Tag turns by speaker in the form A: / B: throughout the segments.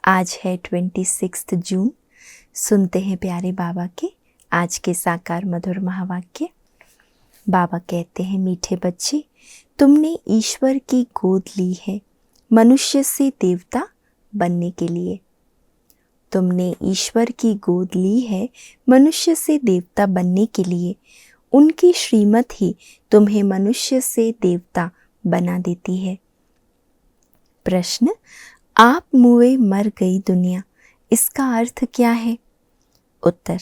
A: आज है 26 जून। सुनते हैं प्यारे बाबा के आज के साकार मधुर महावाक्य। बाबा कहते हैं, मीठे बच्चे, तुमने ईश्वर की गोद ली है मनुष्य से देवता बनने के लिए। तुमने ईश्वर की गोद ली है मनुष्य से देवता बनने के लिए। उनकी श्रीमत ही तुम्हें मनुष्य से देवता बना देती है। प्रश्न, आप मुए मर गई दुनिया, इसका अर्थ क्या है? उत्तर,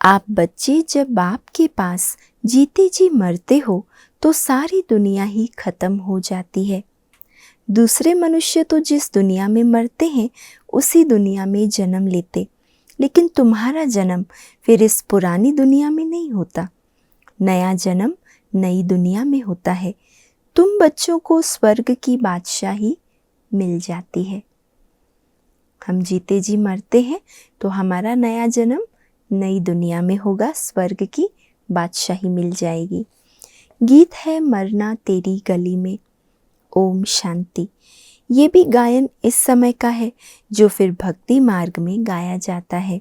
A: आप बच्चे जब बाप के पास जीते जी मरते हो तो सारी दुनिया ही खत्म हो जाती है। दूसरे मनुष्य तो जिस दुनिया में मरते हैं उसी दुनिया में जन्म लेते, लेकिन तुम्हारा जन्म फिर इस पुरानी दुनिया में नहीं होता। नया जन्म नई दुनिया में होता है। तुम बच्चों को स्वर्ग की बादशाही मिल जाती है। हम जीते जी मरते हैं तो हमारा नया जन्म नई दुनिया में होगा, स्वर्ग की बादशाही मिल जाएगी। गीत है मरना तेरी गली में, ओम शांति। ये भी गायन इस समय का है जो फिर भक्ति मार्ग में गाया जाता है।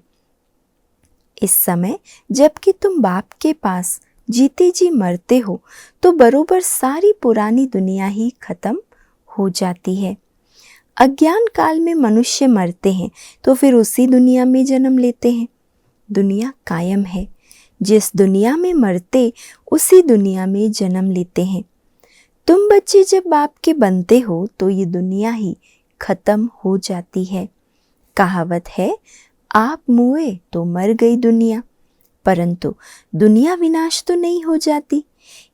A: इस समय जबकि तुम बाप के पास जीते जी मरते हो तो बरोबर सारी पुरानी दुनिया ही खत्म हो जाती है। अज्ञान काल में मनुष्य मरते हैं तो फिर उसी दुनिया में जन्म लेते हैं। दुनिया कायम है, जिस दुनिया में मरते उसी दुनिया में जन्म लेते हैं। तुम बच्चे जब बाप के बनते हो तो ये दुनिया ही खत्म हो जाती है। कहावत है, आप मुए तो मर गई दुनिया, परंतु दुनिया विनाश तो नहीं हो जाती।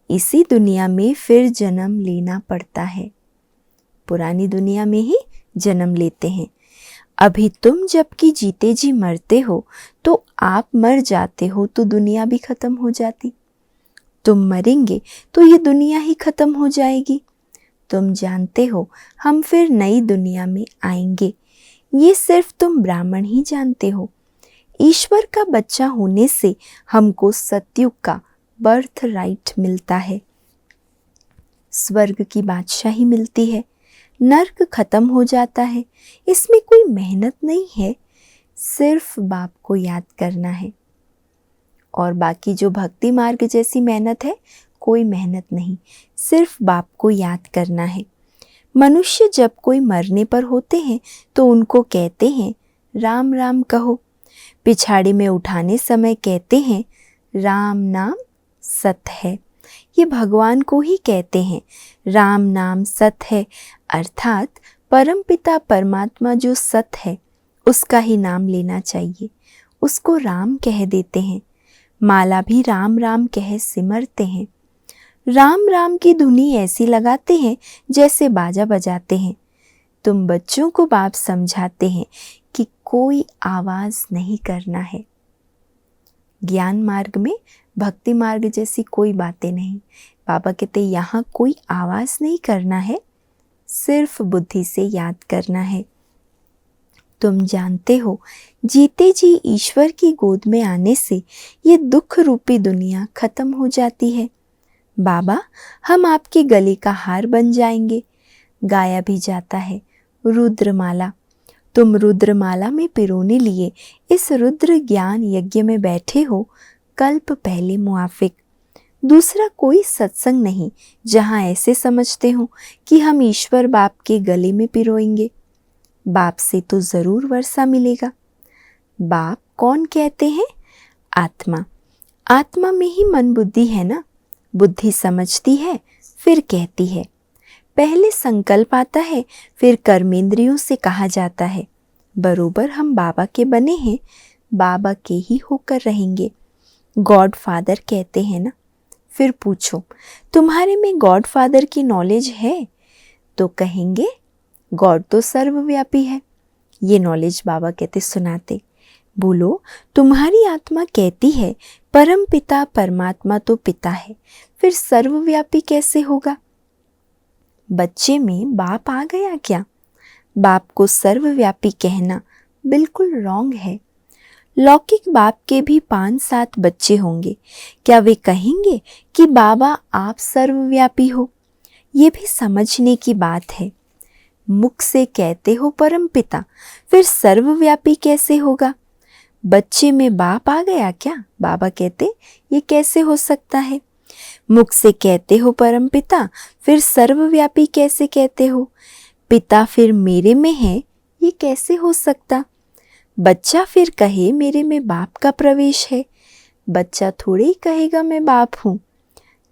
A: इसी दुनिया में फिर जन्म लेना पड़ता है। पुरानी दुनिया में ही जन्म लेते हैं। अभी तुम जबकि जीते जी मरते हो तो आप मर जाते हो तो दुनिया भी खत्म हो जाती। तुम मरेंगे तो ये दुनिया ही खत्म हो जाएगी। तुम जानते हो हम फिर नई दुनिया में आएंगे, ये सिर्फ तुम ब्राह्मण ही जानते हो। ईश्वर का बच्चा होने से हमको सतयुग का बर्थ राइट मिलता है, स्वर्ग की बादशाही मिलती है। नर्क खत्म हो जाता है। इसमें कोई मेहनत नहीं है, सिर्फ बाप को याद करना है। और बाकी जो भक्ति मार्ग जैसी मेहनत है, कोई मेहनत नहीं, सिर्फ बाप को याद करना है। मनुष्य जब कोई मरने पर होते हैं तो उनको कहते हैं राम राम कहो। पिछाड़ी में उठाने समय कहते हैं राम नाम सत है। ये भगवान को ही कहते हैं राम नाम सत है, अर्थात परमपिता परमात्मा जो सत है उसका ही नाम लेना चाहिए। उसको राम कह देते हैं। माला भी राम राम कह सिमरते हैं। राम राम की धुनी ऐसी लगाते हैं जैसे बाजा बजाते हैं। तुम बच्चों को बाप समझाते हैं कि कोई आवाज नहीं करना है। ज्ञान मार्ग में भक्ति मार्ग जैसी कोई बातें नहीं। बाबा कहते यहाँ कोई आवाज नहीं करना है, सिर्फ बुद्धि से याद करना है। तुम जानते हो जीते जी ईश्वर की गोद में आने से ये दुख रूपी दुनिया खत्म हो जाती है। बाबा, हम आपकी गले का हार बन जाएंगे। गाया भी जाता है रुद्रमाला। तुम रुद्रमाला में पिरोने लिए इस रुद्र ज्ञान यज्ञ में बैठे हो, कल्प पहले मुआफिक। दूसरा कोई सत्संग नहीं जहाँ ऐसे समझते हो कि हम ईश्वर बाप के गले में पिरोएंगे। बाप से तो जरूर वर्षा मिलेगा। बाप कौन कहते हैं? आत्मा। आत्मा में ही मन बुद्धि है ना। बुद्धि समझती है फिर कहती है। पहले संकल्प आता है, फिर कर्मेंद्रियों से कहा जाता है। बरोबर हम बाबा के बने हैं, बाबा के ही होकर रहेंगे। गॉड फादर कहते हैं ना। फिर पूछो, तुम्हारे में गॉड फादर की नॉलेज है? तो कहेंगे गॉड तो सर्वव्यापी है। ये नॉलेज बाबा कहते सुनाते। बोलो, तुम्हारी आत्मा कहती है परम पिता परमात्मा तो पिता है, फिर सर्वव्यापी कैसे होगा? बच्चे में बाप आ गया क्या? बाप को सर्वव्यापी कहना बिल्कुल रॉन्ग है। लौकिक बाप के भी 5-7 बच्चे होंगे, क्या वे कहेंगे कि बाबा आप सर्वव्यापी हो? ये भी समझने की बात है। मुख से कहते हो परमपिता, फिर सर्वव्यापी कैसे होगा? बच्चे में बाप आ गया क्या? बाबा कहते ये कैसे हो सकता है? मुख से कहते हो परमपिता, फिर सर्वव्यापी कैसे कहते हो? पिता फिर मेरे में है, ये कैसे हो सकता? बच्चा फिर कहे मेरे में बाप का प्रवेश है। बच्चा थोड़े ही कहेगा मैं बाप हूँ।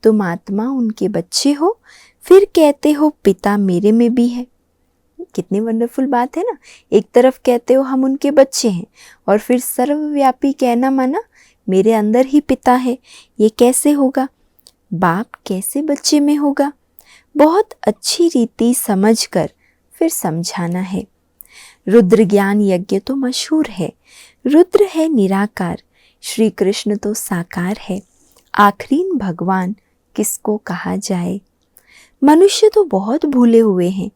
A: तुम आत्मा उनके बच्चे हो, फिर कहते हो पिता मेरे में भी है। कितनी वंडरफुल बात है ना। एक तरफ कहते हो हम उनके बच्चे हैं और फिर सर्वव्यापी कहना माना मेरे अंदर ही पिता है। ये कैसे होगा? बाप कैसे बच्चे में होगा? बहुत अच्छी रीति समझकर फिर समझाना है। रुद्र ज्ञान यज्ञ तो मशहूर है। रुद्र है निराकार, श्री कृष्ण तो साकार है। आखरीन भगवान किसको कहा जाए? मनुष्य तो बहुत भूले हुए हैं,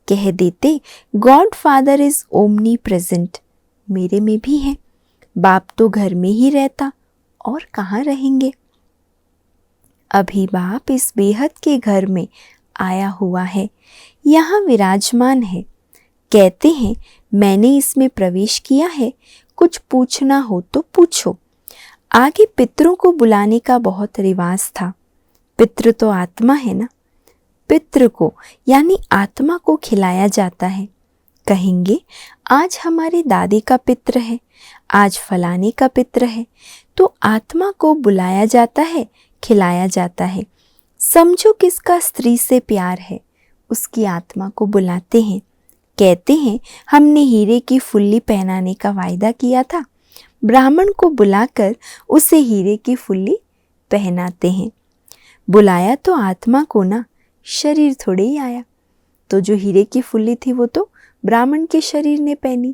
A: कह देते God father is omni present, मेरे में भी है। बाप तो घर में ही रहता और कहाँ रहेंगे? अभी बाप इस बेहद के घर में आया हुआ है, यहाँ विराजमान है। कहते हैं मैंने इसमें प्रवेश किया है, कुछ पूछना हो तो पूछो। आगे पितरों को बुलाने का बहुत रिवाज था। पितृ तो आत्मा है ना। पितृ को यानी आत्मा को खिलाया जाता है। कहेंगे आज हमारे दादी का पितृ है, आज फलाने का पितृ है, तो आत्मा को बुलाया जाता है, खिलाया जाता है। समझो किसका स्त्री से प्यार है, उसकी आत्मा को बुलाते हैं। कहते हैं हमने हीरे की फुल्ली पहनाने का वायदा किया था, ब्राह्मण को बुलाकर उसे हीरे की फुल्ली पहनाते हैं। बुलाया तो आत्मा को ना, शरीर थोड़े ही आया। तो जो हीरे की फुल्ली थी वो तो ब्राह्मण के शरीर ने पहनी।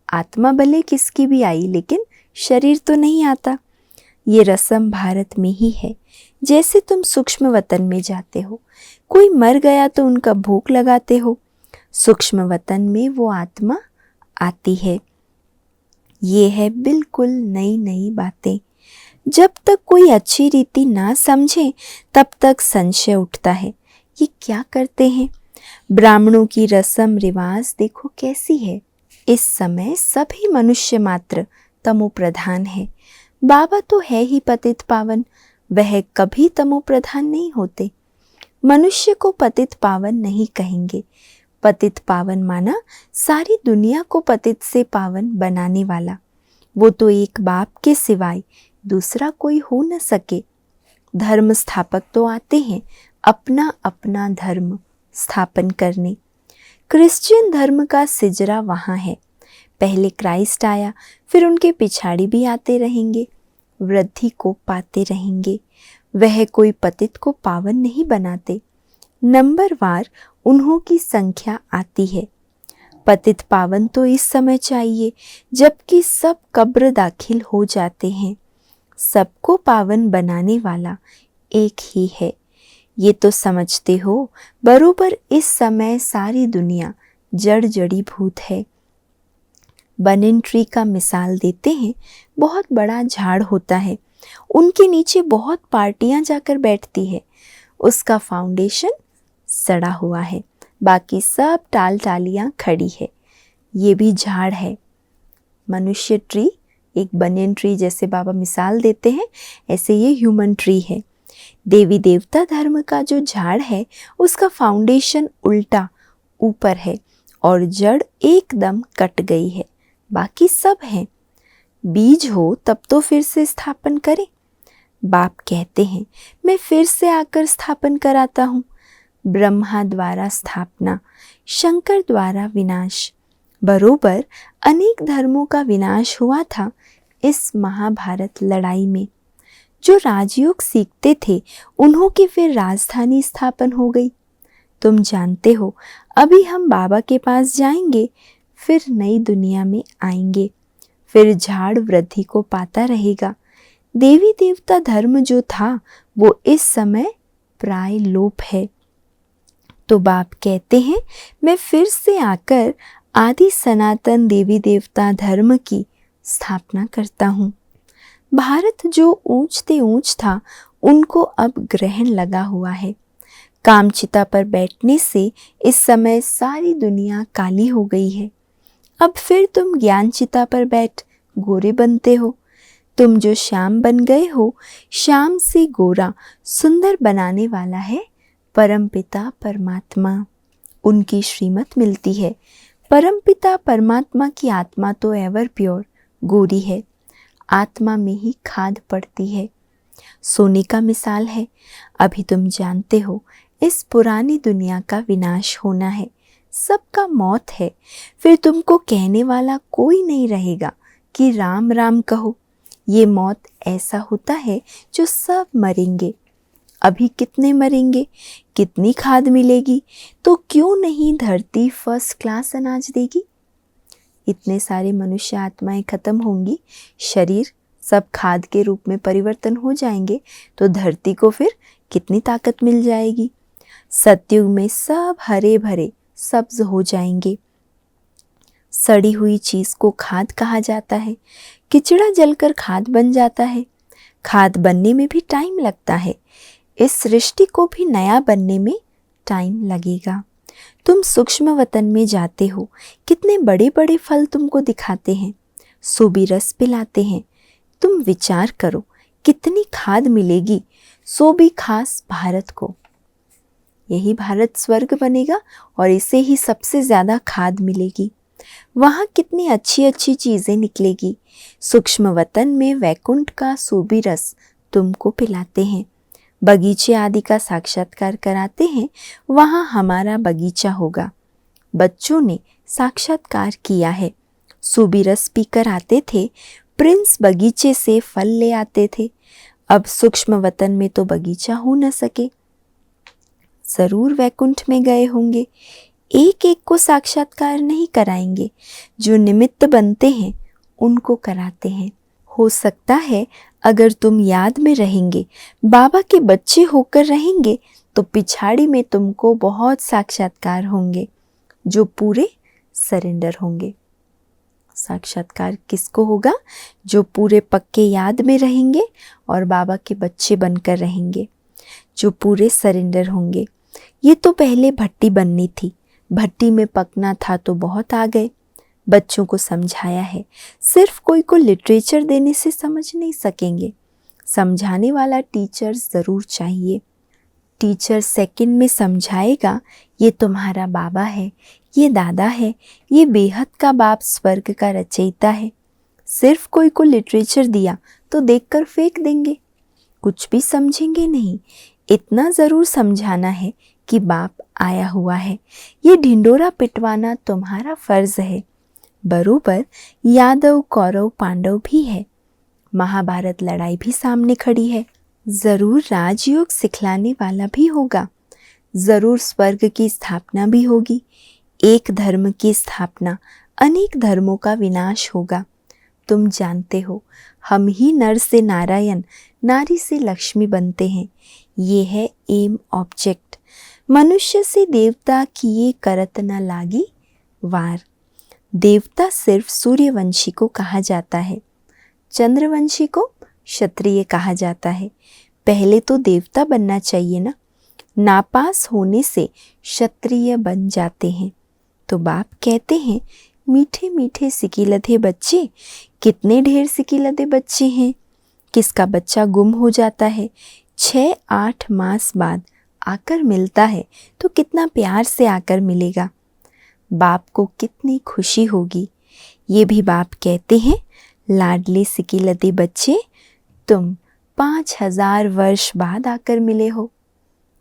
A: आत्मा भले किसकी भी आई, लेकिन शरीर तो नहीं आता। ये रस्म भारत में ही है। जैसे तुम सूक्ष्म वतन में जाते हो, कोई मर गया तो उनका भोग लगाते हो, सूक्ष्म वतन में वो आत्मा आती है। ये है बिल्कुल नई नई बातें। जब तक कोई अच्छी रीति ना समझे तब तक संशय उठता है, ये क्या करते हैं? ब्राह्मणों की रस्म रिवाज देखो कैसी है। इस समय सभी मनुष्य मात्र तमो प्रधान है। बाबा तो है ही पतित पावन, वह कभी तमो प्रधान नहीं होते। मनुष्य को पतित पावन नहीं कहेंगे। पतित पावन माना सारी दुनिया को पतित से पावन बनाने वाला। वो तो एक बाप के सिवाय दूसरा कोई हो न सके। धर्म स्थापक तो आते हैं अपना अपना धर्म स्थापन करने। क्रिश्चियन धर्म का सिजरा वहाँ है। पहले क्राइस्ट आया, फिर उनके पिछाड़ी भी आते रहेंगे, वृद्धि को पाते रहेंगे। वह कोई पतित को पावन नहीं बनाते, नंबरवार उन्हों की संख्या आती है। पतित पावन तो इस समय चाहिए जबकि सब कब्र दाखिल हो जाते हैं। सबको पावन बनाने वाला एक ही है। ये तो समझते हो बरोबर इस समय सारी दुनिया जड़ जड़ी भूत है। बनिन ट्री का मिसाल देते हैं। बहुत बड़ा झाड़ होता है, उनके नीचे बहुत पार्टियां जाकर बैठती है। उसका फाउंडेशन सड़ा हुआ है, बाकी सब टाल टालियाँ खड़ी है। ये भी झाड़ है। मनुष्य ट्री एक बनियन ट्री जैसे बाबा मिसाल देते हैं, ऐसे ये ह्यूमन ट्री है। देवी देवता धर्म का जो झाड़ है उसका फाउंडेशन उल्टा ऊपर है और जड़ एकदम कट गई है, बाकी सब है। बीज हो तब तो फिर से स्थापन करें। बाप कहते हैं मैं फिर से आकर स्थापन कराता हूँ। ब्रह्मा द्वारा स्थापना, शंकर द्वारा विनाश। बरोबर अनेक धर्मों का विनाश हुआ था इस महाभारत लड़ाई में। जो राजयोग सीखते थे उन्हों की फिर राजधानी स्थापन हो गई। तुम जानते हो अभी हम बाबा के पास जाएंगे, फिर नई दुनिया में आएंगे, फिर झाड़ वृद्धि को पाता रहेगा। देवी देवता धर्म जो था वो इस समय प्राय लोप है। तो बाप कहते हैं मैं फिर से आकर आदि सनातन देवी देवता धर्म की स्थापना करता हूँ। भारत जो ऊंच ते ऊंच था उनको अब ग्रहण लगा हुआ है। कामचिता पर बैठने से इस समय सारी दुनिया काली हो गई है। अब फिर तुम ज्ञानचिता पर बैठ गोरे बनते हो। तुम जो श्याम बन गए हो, श्याम से गोरा सुंदर बनाने वाला है परमपिता परमात्मा। उनकी श्रीमत मिलती है। परमपिता परमात्मा की आत्मा तो एवर प्योर गोरी है। आत्मा में ही खाद पड़ती है। सोने का मिसाल है। अभी तुम जानते हो इस पुरानी दुनिया का विनाश होना है, सबका मौत है। फिर तुमको कहने वाला कोई नहीं रहेगा कि राम राम कहो। ये मौत ऐसा होता है जो सब मरेंगे। अभी कितने मरेंगे, कितनी खाद मिलेगी, तो क्यों नहीं धरती फर्स्ट क्लास अनाज देगी। इतने सारे मनुष्य आत्माएं खत्म होंगी, शरीर सब खाद के रूप में परिवर्तन हो जाएंगे, तो धरती को फिर कितनी ताकत मिल जाएगी। सतयुग में सब हरे भरे सब्ज हो जाएंगे। सड़ी हुई चीज को खाद कहा जाता है। किचड़ा जलकर खाद बन जाता है। खाद बनने में भी टाइम लगता है। इस सृष्टि को भी नया बनने में टाइम लगेगा। तुम सूक्ष्म वतन में जाते हो, कितने बड़े बड़े फल तुमको दिखाते हैं, सोबी रस पिलाते हैं। तुम विचार करो कितनी खाद मिलेगी, सो भी खास भारत को। यही भारत स्वर्ग बनेगा और इसे ही सबसे ज़्यादा खाद मिलेगी। वहाँ कितनी अच्छी अच्छी चीज़ें निकलेगी। सूक्ष्म वतन में वैकुंठ का सोबी रस तुमको पिलाते हैं, बगीचे आदि का साक्षात्कार कराते हैं। वहाँ हमारा बगीचा होगा। बच्चों ने साक्षात्कार किया है। सोबी रस पीकर आते थे, प्रिंस बगीचे से फल ले आते थे। अब सूक्ष्म वतन में तो बगीचा हो न सके। जरूर वैकुंठ में गए होंगे। एक एक को साक्षात्कार नहीं कराएंगे, जो निमित्त बनते हैं उनको कराते हैं। हो सकता है अगर तुम याद में रहेंगे, बाबा के बच्चे होकर रहेंगे, तो पिछाड़ी में तुमको बहुत साक्षात्कार होंगे जो पूरे सरेंडर होंगे। साक्षात्कार किसको होगा? जो पूरे पक्के याद में रहेंगे और बाबा के बच्चे बनकर रहेंगे, जो पूरे सरेंडर होंगे। ये तो पहले भट्टी बननी थी, भट्टी में पकना था तो बहुत आ गए। बच्चों को समझाया है, सिर्फ कोई को लिटरेचर देने से समझ नहीं सकेंगे। समझाने वाला टीचर ज़रूर चाहिए। टीचर सेकंड में समझाएगा, ये तुम्हारा बाबा है, ये दादा है, ये बेहद का बाप स्वर्ग का रचयिता है। सिर्फ कोई को लिटरेचर दिया तो देखकर फेंक देंगे, कुछ भी समझेंगे नहीं। इतना ज़रूर समझाना है कि बाप आया हुआ है। ये ढिंडोरा पिटवाना तुम्हारा फर्ज है। बरोबर यादव कौरव पांडव भी है। महाभारत लड़ाई भी सामने खड़ी है। ज़रूर राजयोग सिखलाने वाला भी होगा। ज़रूर स्वर्ग की स्थापना भी होगी। एक धर्म की स्थापना, अनेक धर्मों का विनाश होगा। तुम जानते हो, हम ही नर से नारायण, नारी से लक्ष्मी बनते हैं। ये है एम ऑब्जेक्ट। मनुष्य से देवता किए करत न लागी वार। देवता सिर्फ सूर्यवंशी को कहा जाता है, चंद्रवंशी को क्षत्रिय कहा जाता है। पहले तो देवता बनना चाहिए ना। नापास होने से क्षत्रिय बन जाते हैं। तो बाप कहते हैं, मीठे मीठे सिकीलधे बच्चे, कितने ढेर सिकीलधे बच्चे हैं। किसका बच्चा गुम हो जाता है, 6-8 मास बाद आकर मिलता है, तो कितना प्यार से आकर मिलेगा। बाप को कितनी खुशी होगी। ये भी बाप कहते हैं, लाडले सिकीलधे बच्चे, तुम 5000 वर्ष बाद आकर मिले हो।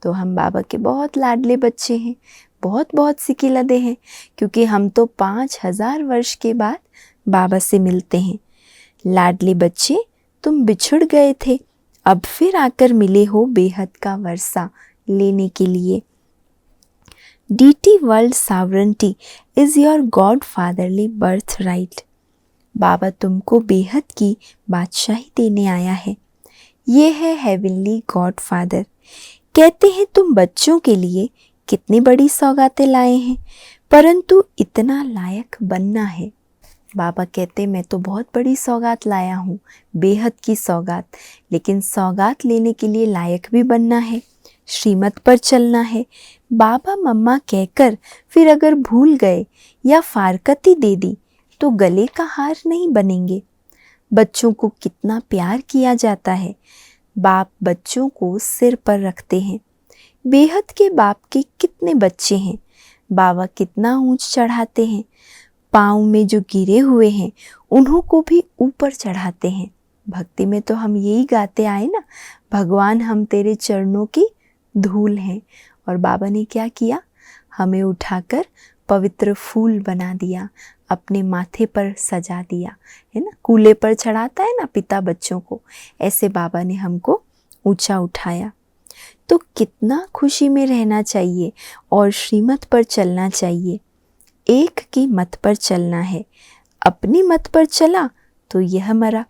A: तो हम बाबा के बहुत लाडले बच्चे हैं, बहुत बहुत सिकीलधे हैं, क्योंकि हम तो 5000 वर्ष के बाद बाबा से मिलते हैं। लाडले बच्चे, तुम बिछुड़ गए थे, अब फिर आकर मिले हो बेहद का वर्षा लेने के लिए। Deity world sovereignty is your God fatherly birthright. बाबा तुमको बेहद की बादशाही देने आया है। ये है हेवनली गॉड फादर। कहते हैं तुम बच्चों के लिए कितनी बड़ी सौगातें लाए हैं, परंतु इतना लायक बनना है। बाबा कहते मैं तो बहुत बड़ी सौगात लाया हूँ, बेहद की सौगात, लेकिन सौगात लेने के लिए लायक भी बनना है। श्रीमत पर चलना है। बाबा मम्मा कहकर फिर अगर भूल गए या फारकती दे दी तो गले का हार नहीं बनेंगे। बच्चों को कितना प्यार किया जाता है। बाप बच्चों को सिर पर रखते हैं। बेहद के बाप के कितने बच्चे हैं। बाबा कितना ऊंच चढ़ाते हैं। पाँव में जो गिरे हुए हैं उन्हों को भी ऊपर चढ़ाते हैं। भक्ति में तो हम यही गाते आए ना, भगवान हम तेरे चरणों की धूल हैं। और बाबा ने क्या किया, हमें उठाकर पवित्र फूल बना दिया, अपने माथे पर सजा दिया, है ना। कूले पर चढ़ाता है ना पिता बच्चों को, ऐसे बाबा ने हमको ऊंचा उठाया। तो कितना खुशी में रहना चाहिए और श्रीमत पर चलना चाहिए। एक की मत पर चलना है। अपनी मत पर चला तो यह मरा।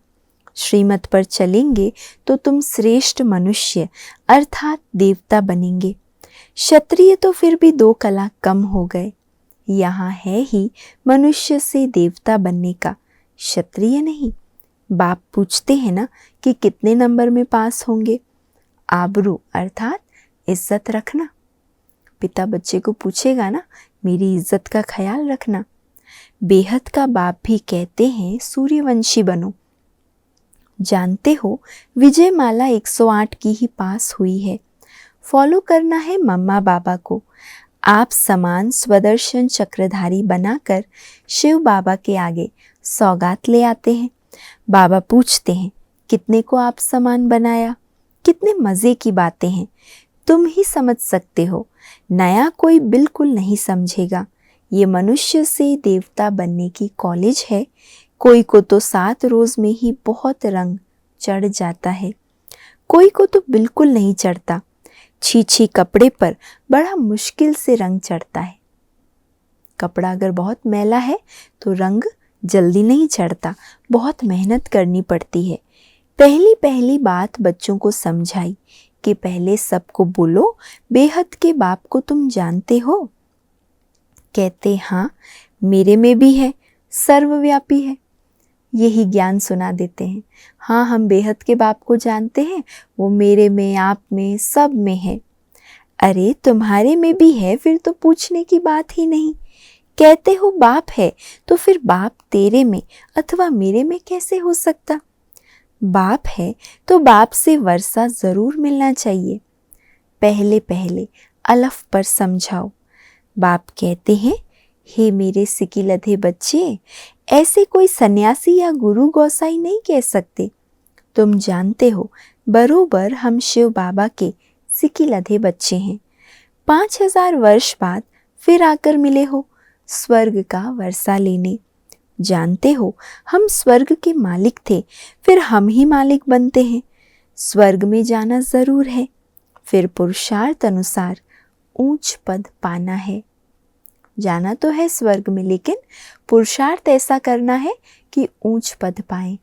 A: श्रीमत पर चलेंगे तो तुम श्रेष्ठ मनुष्य अर्थात देवता बनेंगे। क्षत्रिय तो फिर भी 2 कला कम हो गए। यहाँ है ही मनुष्य से देवता बनने का, क्षत्रिय नहीं। बाप पूछते हैं ना कि कितने नंबर में पास होंगे। आबरू अर्थात इज्जत रखना। पिता बच्चे को पूछेगा ना, मेरी इज्जत का ख्याल रखना। बेहद का बाप भी कहते हैं सूर्यवंशी बनो। जानते हो विजय माला 108 की ही पास हुई है। फॉलो करना है मम्मा बाबा को। आप समान स्वदर्शन चक्रधारी बनाकर शिव बाबा के आगे सौगात ले आते हैं। बाबा पूछते हैं कितने को आप समान बनाया। कितने मज़े की बातें हैं, तुम ही समझ सकते हो, नया कोई बिल्कुल नहीं समझेगा। ये मनुष्य से देवता बनने की कॉलेज है। कोई को तो 7 रोज़ में ही बहुत रंग चढ़ जाता है, कोई को तो बिल्कुल नहीं चढ़ता। छी कपड़े पर बड़ा मुश्किल से रंग चढ़ता है। कपड़ा अगर बहुत मैला है तो रंग जल्दी नहीं चढ़ता, बहुत मेहनत करनी पड़ती है। पहली बात बच्चों को समझाई कि पहले सबको बोलो बेहद के बाप को तुम जानते हो। कहते हाँ, मेरे में भी है, सर्वव्यापी है। यही ज्ञान सुना देते हैं। हाँ, हम बेहद के बाप को जानते हैं, वो मेरे में, आप में, सब में है। अरे तुम्हारे में भी है, फिर तो पूछने की बात ही नहीं। कहते हो बाप है तो फिर बाप तेरे में अथवा मेरे में कैसे हो सकता। बाप है तो बाप से वर्षा जरूर मिलना चाहिए। पहले अलफ पर समझाओ। बाप कहते हैं, हे मेरे सिकिलधे बच्चे, ऐसे कोई सन्यासी या गुरु गोसाई नहीं कह सकते। तुम जानते हो बरोबर हम शिव बाबा के सिकिलधे बच्चे हैं। 5000 वर्ष बाद फिर आकर मिले हो स्वर्ग का वर्षा लेने। जानते हो हम स्वर्ग के मालिक थे, फिर हम ही मालिक बनते हैं। स्वर्ग में जाना जरूर है, फिर पुरुषार्थ अनुसार ऊंच पद पाना है। जाना तो है स्वर्ग में, लेकिन पुरुषार्थ ऐसा करना है कि ऊंच पद पाए।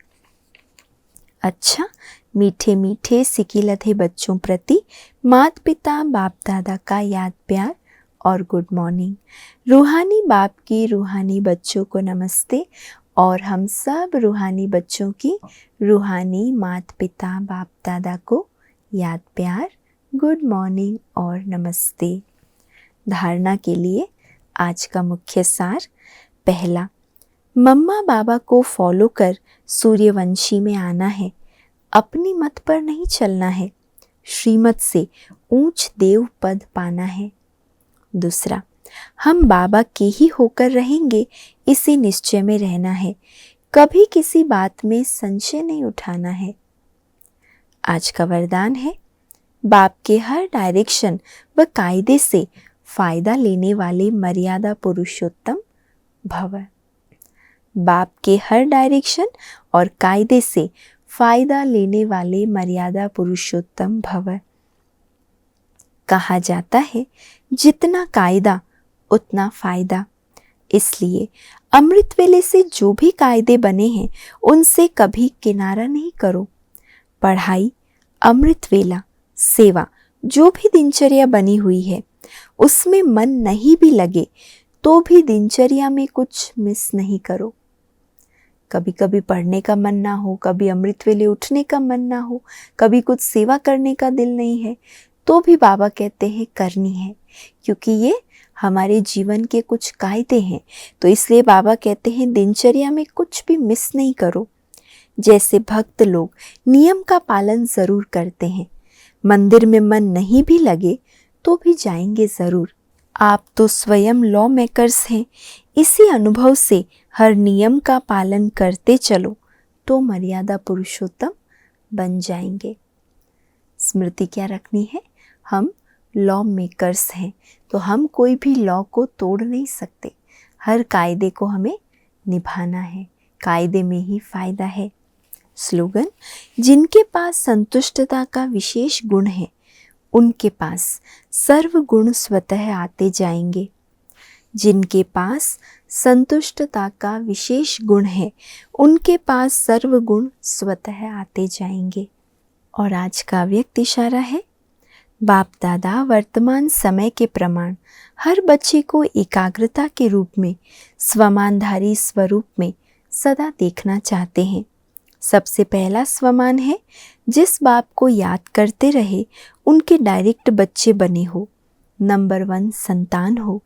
A: अच्छा, मीठे मीठे सिकिलधे बच्चों प्रति माता पिता बाप दादा का याद प्यार और गुड मॉर्निंग। रूहानी बाप की रूहानी बच्चों को नमस्ते और हम सब रूहानी बच्चों की रूहानी माता पिता बाप दादा को याद प्यार, गुड मॉर्निंग और नमस्ते। धारणा के लिए आज का मुख्य सार। पहला, मम्मा बाबा को फॉलो कर सूर्यवंशी में आना है, अपनी मत पर नहीं चलना है, श्रीमत से ऊंच देव पद पाना है। दूसरा, हम बाबा के ही होकर रहेंगे, इसी निश्चय में रहना है, कभी किसी बात में संशय नहीं उठाना है। आज का वरदान है, बाप के हर डायरेक्शन व कायदे से फायदा लेने वाले मर्यादा पुरुषोत्तम भव। बाप के हर डायरेक्शन और कायदे से फायदा लेने वाले मर्यादा पुरुषोत्तम भव। कहा जाता है जितना कायदा उतना फायदा, इसलिए अमृत वेले से जो भी कायदे बने हैं उनसे कभी किनारा नहीं करो। पढ़ाई, अमृत वेला, सेवा, जो भी दिनचर्या बनी हुई है उसमें मन नहीं भी लगे तो भी दिनचर्या में कुछ मिस नहीं करो। कभी कभी पढ़ने का मन ना हो, कभी अमृत वेले उठने का मन ना हो, कभी कुछ सेवा करने का दिल नहीं है, तो भी बाबा कहते हैं करनी है, क्योंकि ये हमारे जीवन के कुछ कायदे हैं। तो इसलिए बाबा कहते हैं दिनचर्या में कुछ भी मिस नहीं करो। जैसे भक्त लोग नियम का पालन ज़रूर करते हैं, मंदिर में मन नहीं भी लगे तो भी जाएंगे ज़रूर। आप तो स्वयं लॉ मेकर्स हैं, इसी अनुभव से हर नियम का पालन करते चलो तो मर्यादा पुरुषोत्तम बन जाएंगे। स्मृति क्या रखनी है, हम लॉ मेकर्स हैं, तो हम कोई भी लॉ को तोड़ नहीं सकते। हर कायदे को हमें निभाना है, कायदे में ही फ़ायदा है। स्लोगन, जिनके पास संतुष्टता का विशेष गुण है उनके पास सर्व गुण स्वतः आते जाएंगे। जिनके पास संतुष्टता का विशेष गुण है उनके पास सर्व गुण स्वतः आते जाएंगे। और आज का व्यक्त इशारा है, बाप दादा वर्तमान समय के प्रमाण हर बच्चे को एकाग्रता के रूप में स्वमानधारी स्वरूप में सदा देखना चाहते हैं। सबसे पहला स्वमान है जिस बाप को याद करते रहे उनके डायरेक्ट बच्चे बने हो, नंबर 1 संतान हो।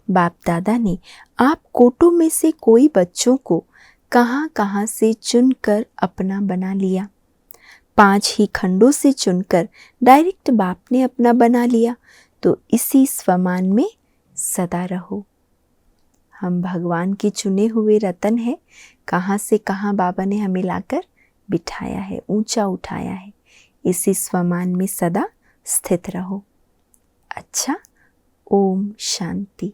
A: बाप दादा ने आप कोटों में से कोई बच्चों को कहाँ कहाँ से चुनकर अपना बना लिया। 5 ही खंडों से चुनकर डायरेक्ट बाप ने अपना बना लिया। तो इसी स्वमान में सदा रहो। हम भगवान के चुने हुए रतन हैं। कहाँ से कहाँ बाबा ने हमें लाकर बिठाया है, ऊंचा उठाया है। इसी स्वमान में सदा स्थित रहो। अच्छा, ओम शांति।